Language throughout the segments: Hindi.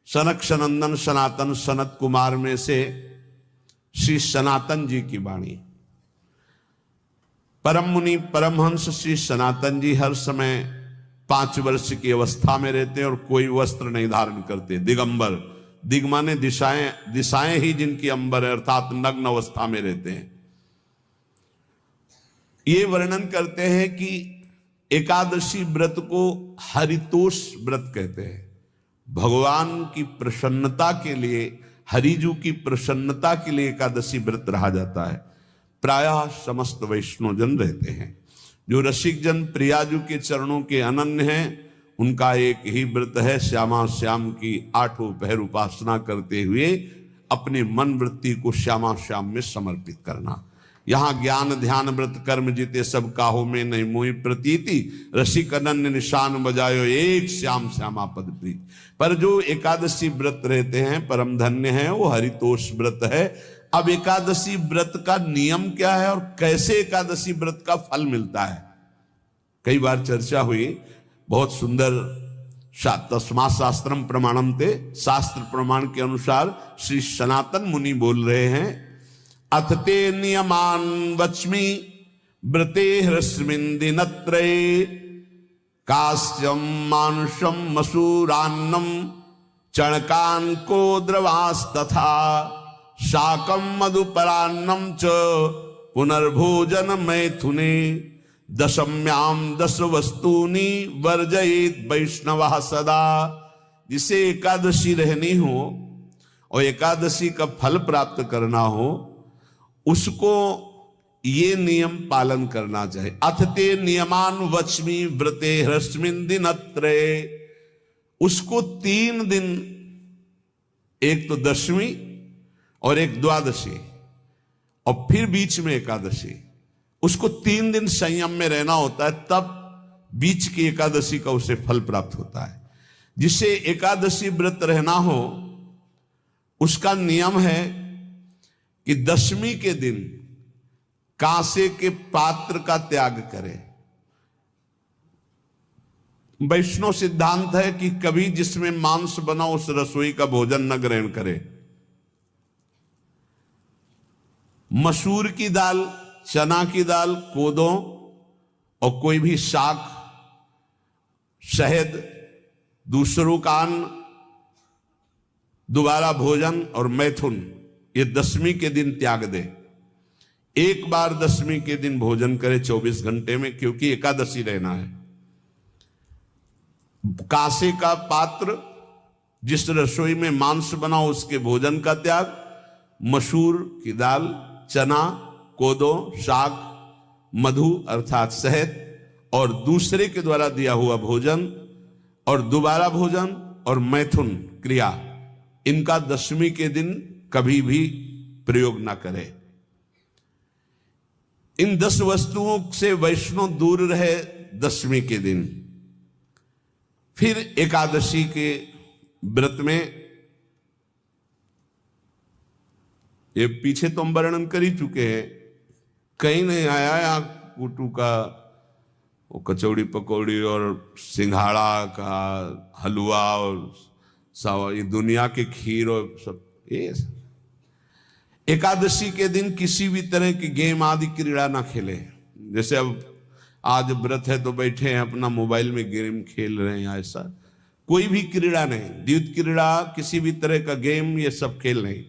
सनक सनंदन सनातन सनत कुमार में से श्री सनातन जी की वाणी। परम मुनि परमहंस श्री सनातन जी हर समय 5 वर्ष की अवस्था में रहते हैं और कोई वस्त्र नहीं धारण करते, दिगंबर। दिग माने दिशाएं, दिशाएं ही जिनकी अंबर है, अर्थात नग्न अवस्था में रहते हैं। ये वर्णन करते हैं कि एकादशी व्रत को हरितोष व्रत कहते हैं। भगवान की प्रसन्नता के लिए, हरिजू की प्रसन्नता के लिए एकादशी व्रत रहा जाता है। प्रायः समस्त वैष्णवजन रहते हैं। जो रसिक जन प्रियाजू के चरणों के अनन्य हैं, उनका एक ही व्रत है, श्यामा श्याम की 8 पहर उपासना करते हुए अपने मन वृत्ति को श्यामा श्याम में समर्पित करना। यहाँ ज्ञान ध्यान व्रत कर्म जीते सब काहो में नहीं मोहि प्रतीति, रसिक अनन्य निशान बजायो एक श्याम श्यामा पद प्रीति। पर जो एकादशी व्रत रहते हैं परम धन्य है, वो हरितोष व्रत है। अब एकादशी व्रत का नियम क्या है और कैसे एकादशी व्रत का फल मिलता है, कई बार चर्चा हुई। बहुत सुंदर तस्मा शास्त्रम प्रमाणम ते, शास्त्र प्रमाण के अनुसार श्री सनातन मुनि बोल रहे हैं, अथ ते नियमान वच्मि व्रते ह्रस्मिन् दिनत्रये, कास्यम मानुषम मसूरान्नम चणकान को द्रवास्तथा, शाकम मधुपरान्नम च पुनर्भोजन मैथुने, दशम्याम 10 वस्तूनि वर्जयेत वैष्णवः सदा। जिसे एकादशी रहनी हो और एकादशी का फल प्राप्त करना हो, उसको ये नियम पालन करना चाहिए। अथ ते नियमान वच्मि व्रते ह्रस्मिन् दिनत्रये, उसको 3 दिन, एक तो दशमी और एक द्वादशी और फिर बीच में एकादशी, उसको 3 दिन संयम में रहना होता है, तब बीच की एकादशी का उसे फल प्राप्त होता है। जिसे एकादशी व्रत रहना हो उसका नियम है कि दशमी के दिन कांसे के पात्र का त्याग करे। वैष्णव सिद्धांत है कि कभी जिसमें मांस बना उस रसोई का भोजन न ग्रहण करे। मसूर की दाल, चना की दाल, कोदो और कोई भी शाक, शहद, दूसरों का अन्न, दोबारा भोजन और मैथुन, ये दशमी के दिन त्याग दे। एक बार दशमी के दिन भोजन करे 24 घंटे में, क्योंकि एकादशी रहना है। कांसे का पात्र, जिस रसोई में मांस बना उसके भोजन का त्याग, मसूर की दाल, चना, कोदो, शाक, मधु अर्थात शहद और दूसरे के द्वारा दिया हुआ भोजन और दोबारा भोजन और मैथुन क्रिया, इनका दशमी के दिन कभी भी प्रयोग ना करे। इन 10 वस्तुओं से वैष्णव दूर रहे दशमी के दिन। फिर एकादशी के व्रत में, ये पीछे तो हम वर्णन कर ही चुके हैं, कहीं नहीं आया यहाँ कुटू का वो कचौड़ी पकौड़ी और सिंघाड़ा का हलवा और सावा, ये दुनिया के खीर और सब। ये एकादशी के दिन किसी भी तरह की गेम आदि क्रीड़ा ना खेले। जैसे अब आज व्रत है तो बैठे हैं अपना मोबाइल में गेम खेल रहे हैं, ऐसा कोई भी क्रीड़ा नहीं। द्यूत क्रीड़ा, किसी भी तरह का गेम, ये सब खेल नहीं।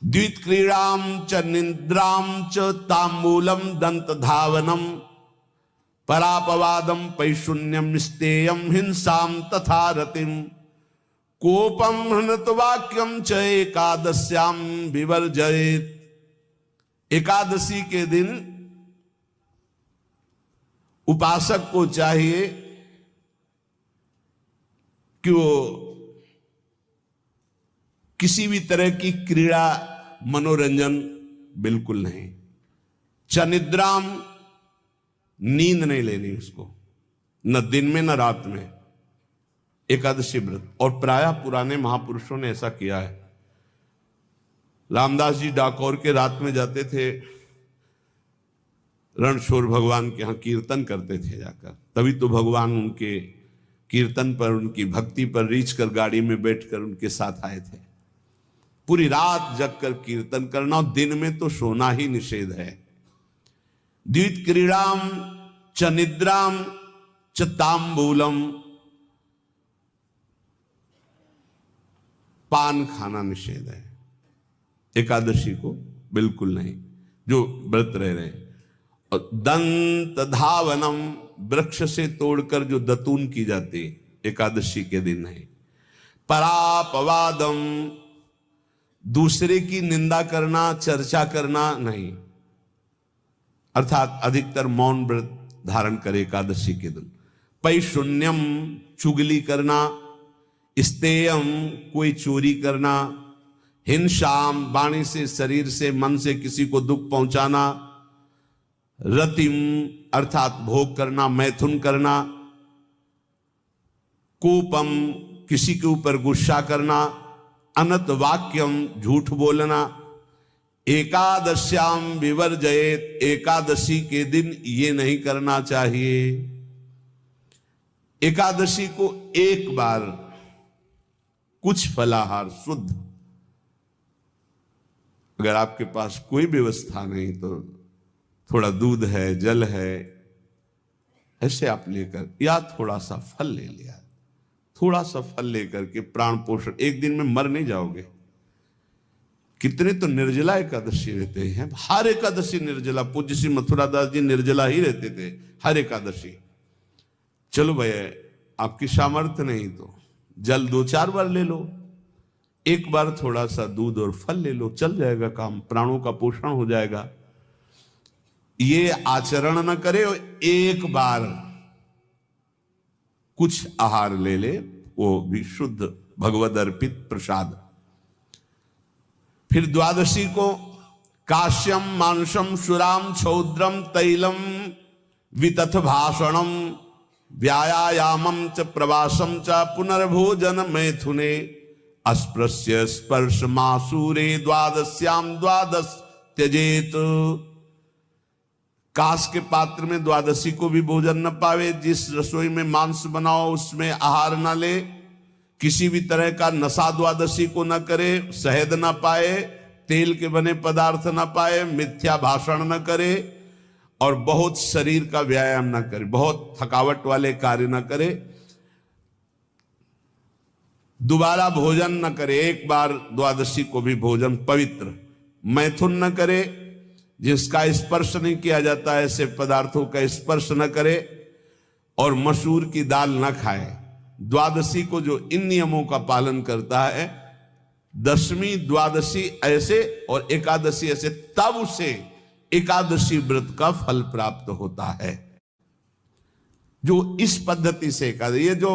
द्वित क्रीड़ाम च निद्राम च तांबूलम दंत धावनम, परापवादम पैशून्यम स्तेयम हिंसाम तथा रतिम, कोपम हृतवाक्यम च एकादश्याम विवर्जयेत। एकादशी के दिन उपासक को चाहिए कि वो किसी भी तरह की क्रीड़ा, मनोरंजन बिल्कुल नहीं। चनिद्राम, नींद नहीं लेनी उसको, न दिन में न रात में, एकादशी व्रत। और प्रायः पुराने महापुरुषों ने ऐसा किया है। रामदास जी डाकोर के रात में जाते थे, रणछोड़ भगवान के यहाँ कीर्तन करते थे जाकर, तभी तो भगवान उनके कीर्तन पर, उनकी भक्ति पर रीछ कर गाड़ी में बैठकर उनके साथ आए थे। पूरी रात जगकर कीर्तन करना, और दिन में तो सोना ही निषेध है। द्वित क्रीड़ाम च निद्राम च तांबूलम, पान खाना निषेध है एकादशी को, बिल्कुल नहीं, जो व्रत रह रहे हैं। और दंत धावनम, वृक्ष से तोड़कर जो दतून की जाती एकादशी के दिन नहीं। परापवादम, दूसरे की निंदा करना, चर्चा करना नहीं, अर्थात अधिकतर मौन व्रत धारण करे एकादशी के दिन। पैशून्यम, चुगली करना। स्तेयम, कोई चोरी करना। हिंसाम, वाणी से, शरीर से, मन से किसी को दुख पहुंचाना। रतिम, अर्थात भोग करना, मैथुन करना। कोपम, किसी के ऊपर गुस्सा करना। अनत वाक्यम, झूठ बोलना। एकादश्याम विवर्जयेत, एकादशी के दिन ये नहीं करना चाहिए। एकादशी को एक बार कुछ फलाहार शुद्ध, अगर आपके पास कोई व्यवस्था नहीं तो थोड़ा दूध है, जल है, ऐसे आप लेकर, या थोड़ा सा फल ले लिया, थोड़ा सा फल लेकर के प्राण पोषण, एक दिन में मर नहीं जाओगे। कितने तो निर्जला एकादशी रहते हैं, हर एकादशी निर्जला। पूज्य श्री मथुरा दास जी निर्जला ही रहते थे हर एकादशी। चलो भैया, आपकी सामर्थ्य नहीं तो जल 2-4 बार ले लो, एक बार थोड़ा सा दूध और फल ले लो, चल जाएगा काम, प्राणों का पोषण हो जाएगा। ये आचरण न करे, एक बार कुछ आहार ले ले, वो भी शुद्ध भगवद अर्पित प्रसाद। फिर द्वादशी को काश्यम मांसम सुराम छौद्रम तैलम वितथ भाषणम व्यायामम च प्रवासम च पुनर्भोजन मैथुने अस्पृश्य स्पर्श मासूरे द्वादश्याम द्वादश त्यजेत। कांस के पात्र में द्वादशी को भी भोजन न पावे। जिस रसोई में मांस बनाओ उसमें आहार न ले। किसी भी तरह का नशा द्वादशी को न करे। शहद न पाए, तेल के बने पदार्थ न पाए, मिथ्या भाषण न करे और बहुत शरीर का व्यायाम न करे, बहुत थकावट वाले कार्य न करे। दोबारा भोजन न करे, एक बार द्वादशी को भी भोजन पवित्र। मैथुन न करे, जिसका स्पर्श नहीं किया जाता ऐसे पदार्थों का स्पर्श न करे, और मसूर की दाल न खाए। द्वादशी को जो इन नियमों का पालन करता है, दशमी द्वादशी ऐसे और एकादशी ऐसे, तब उसे एकादशी व्रत का फल प्राप्त होता है। जो इस पद्धति से एकादशी, ये जो